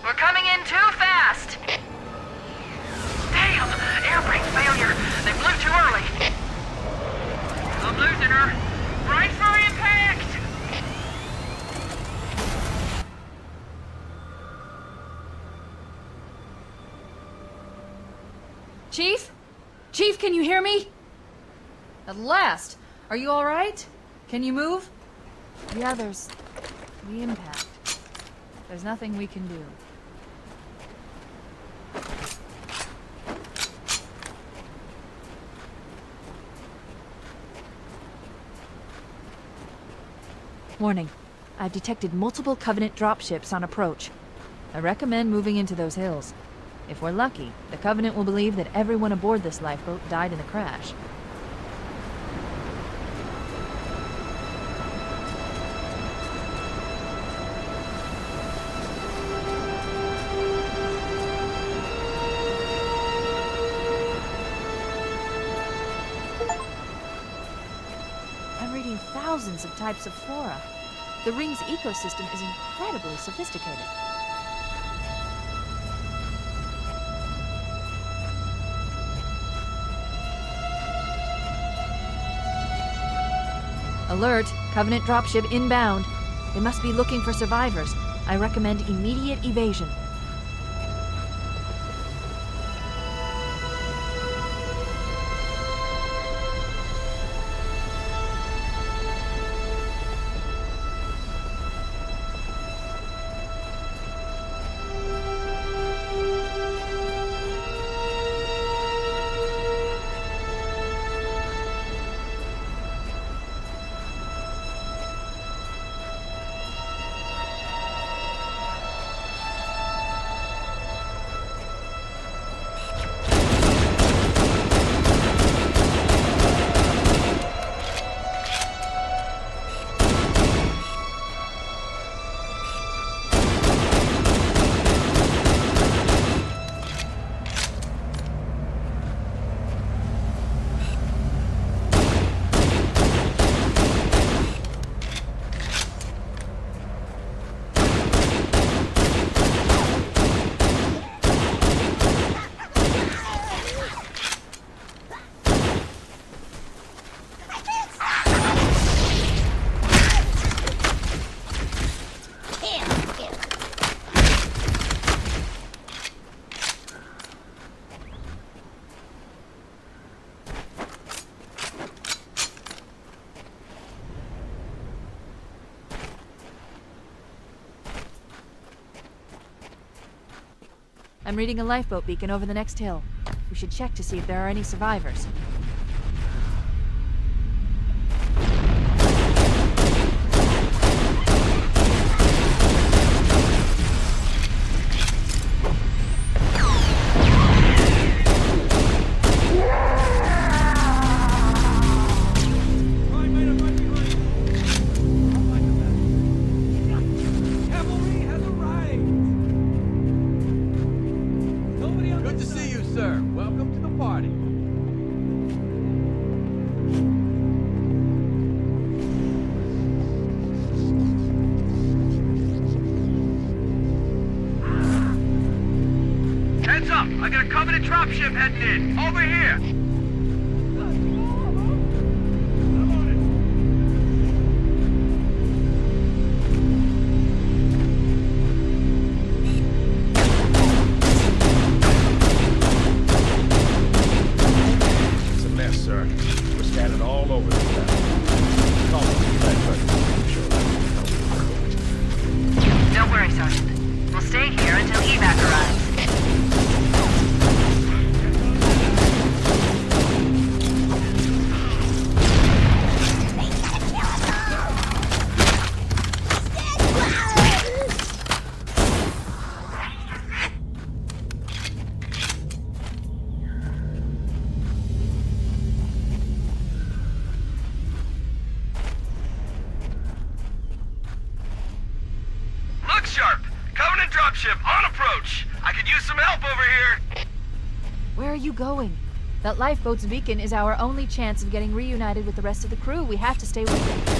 We're coming in too fast! Damn! Air brake failure! They blew too early! I'm losing her! Brace for impact! Chief? Chief, can you hear me? At last! Are you alright? Can you move? Yeah, there's the impact. There's nothing we can do. Warning. I've detected multiple Covenant dropships on approach. I recommend moving into those hills. If we're lucky, the Covenant will believe that everyone aboard this lifeboat died in the crash. I'm reading thousands of types of flora. The ring's ecosystem is incredibly sophisticated. Alert! Covenant dropship inbound. They must be looking for survivors. I recommend immediate evasion. I'm reading a lifeboat beacon over the next hill. We should check to see if there are any survivors. I got a Covenant dropship heading in. Over here. It's a mess, sir. We're scattered all over the town. Call me back, but I'm sure Don't worry, Sergeant. We'll stay here until evac arrives. On approach! I could use some help over here! Where are you going? That lifeboat's beacon is our only chance of getting reunited with the rest of the crew. We have to stay with it.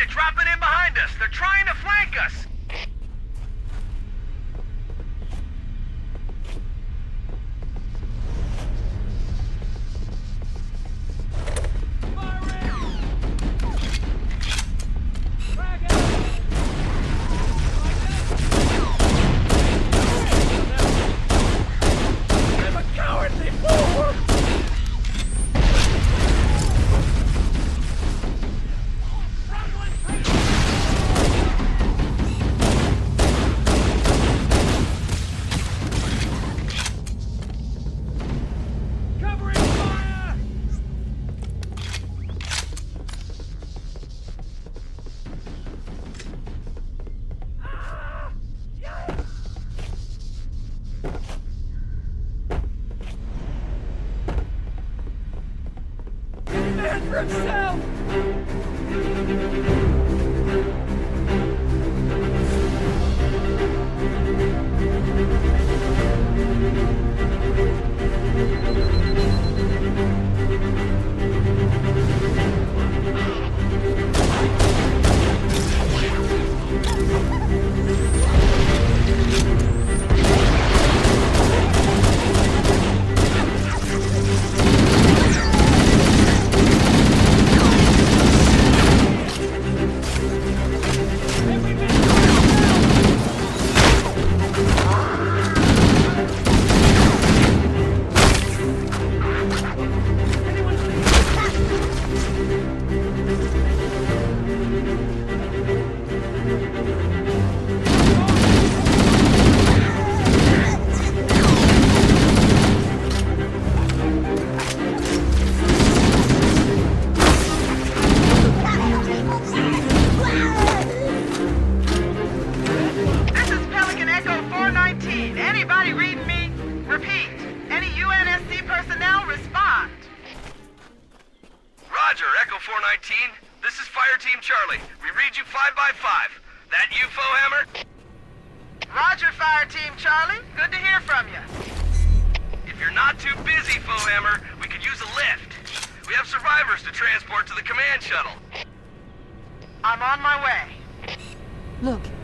Bandit dropping in behind us. They're trying to flank us.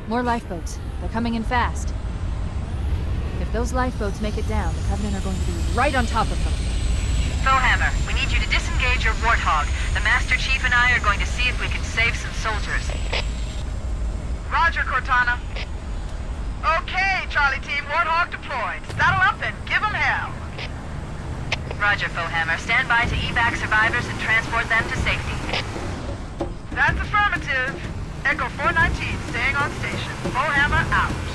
More lifeboats. They're coming in fast. If those lifeboats make it down, the Covenant are going to be right on top of them. Foehammer, we need you to disengage your Warthog. The Master Chief and I are going to see if we can save some soldiers. Roger, Cortana. Okay, Charlie Team, Warthog deployed. Saddle up and give them hell. Roger, Foehammer. Stand by to evac survivors and transport them to safety. That's affirmative. Echo 419 staying on station. Foehammer out.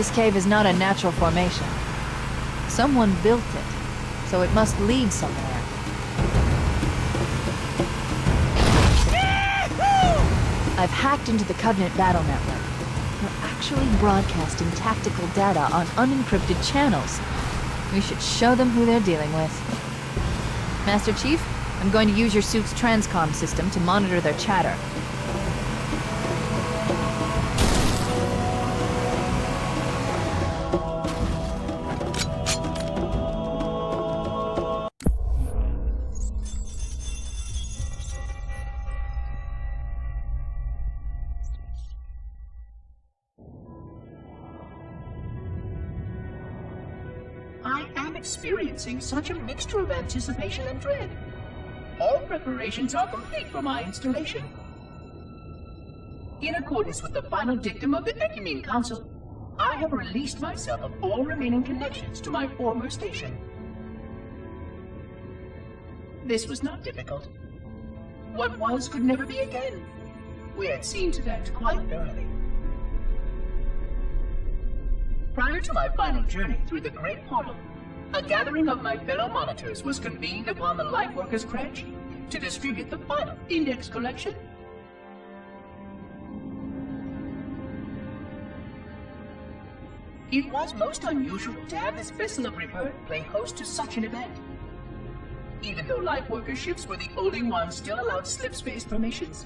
This cave is not a natural formation. Someone built it, so it must lead somewhere. I've hacked into the Covenant battle network. We're actually broadcasting tactical data on unencrypted channels. We should show them who they're dealing with. Master Chief, I'm going to use your suit's transcom system to monitor their chatter. I am experiencing such a mixture of anticipation and dread. All preparations are complete for my installation. In accordance with the final dictum of the Ecumene Council, I have released myself of all remaining connections to my former station. This was not difficult. What was could never be again. We had seen to that quite thoroughly. Prior to my final journey through the Great Portal, a gathering of my fellow monitors was convened upon the Lightworkers Crash to distribute the final index collection. It was most unusual to have this vessel of rebirth play host to such an event. Even though Lightworker ships were the only ones still allowed slip-space formations.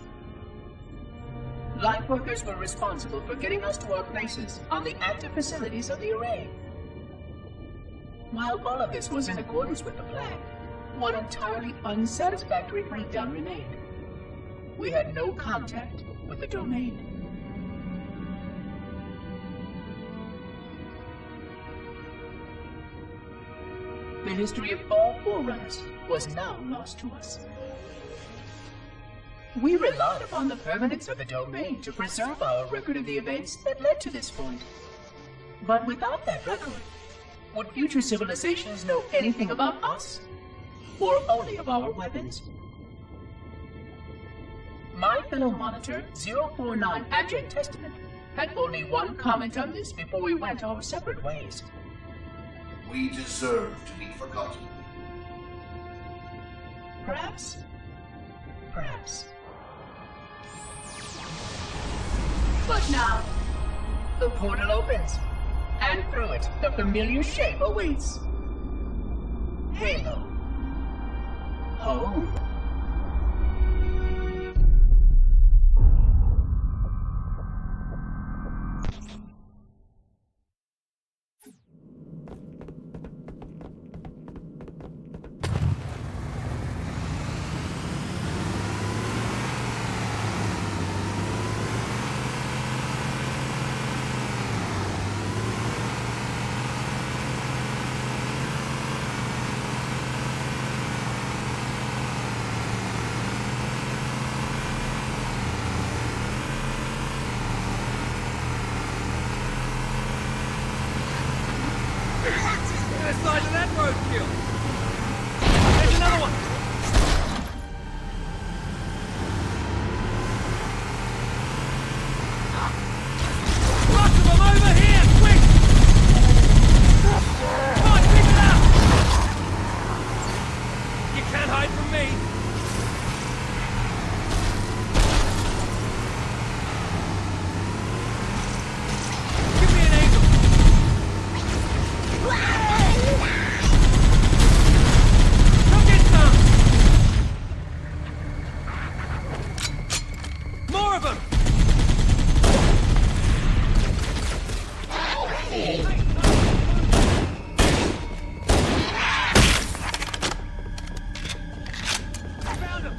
Lightworkers were responsible for getting us to our places on the active facilities of the array. While all of this was in accordance with the plan, one entirely unsatisfactory breakdown remained. We had no contact with the domain. The history of all Forerunners was now lost to us. We relied upon the permanence of the domain to preserve our record of the events that led to this point. But without that record, would future civilizations know anything about us? Or only of our weapons? My fellow monitor, 049 Abject Testament, had only one comment on this before we went our separate ways. We deserve to be forgotten. Perhaps. Perhaps. But now, the portal opens, and through it, the familiar shape awaits. Halo. Home. Side of that roadkill. There's another one. Lots of them over here, quick! Come on, pick it up! You can't hide from me. Give me an angle. More of them! Found him!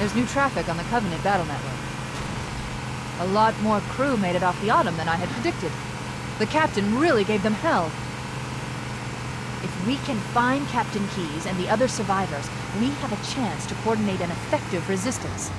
There's new traffic on the Covenant battle network. A lot more crew made it off the Autumn than I had predicted. The captain really gave them hell. If we can find Captain Keyes and the other survivors, we have a chance to coordinate an effective resistance.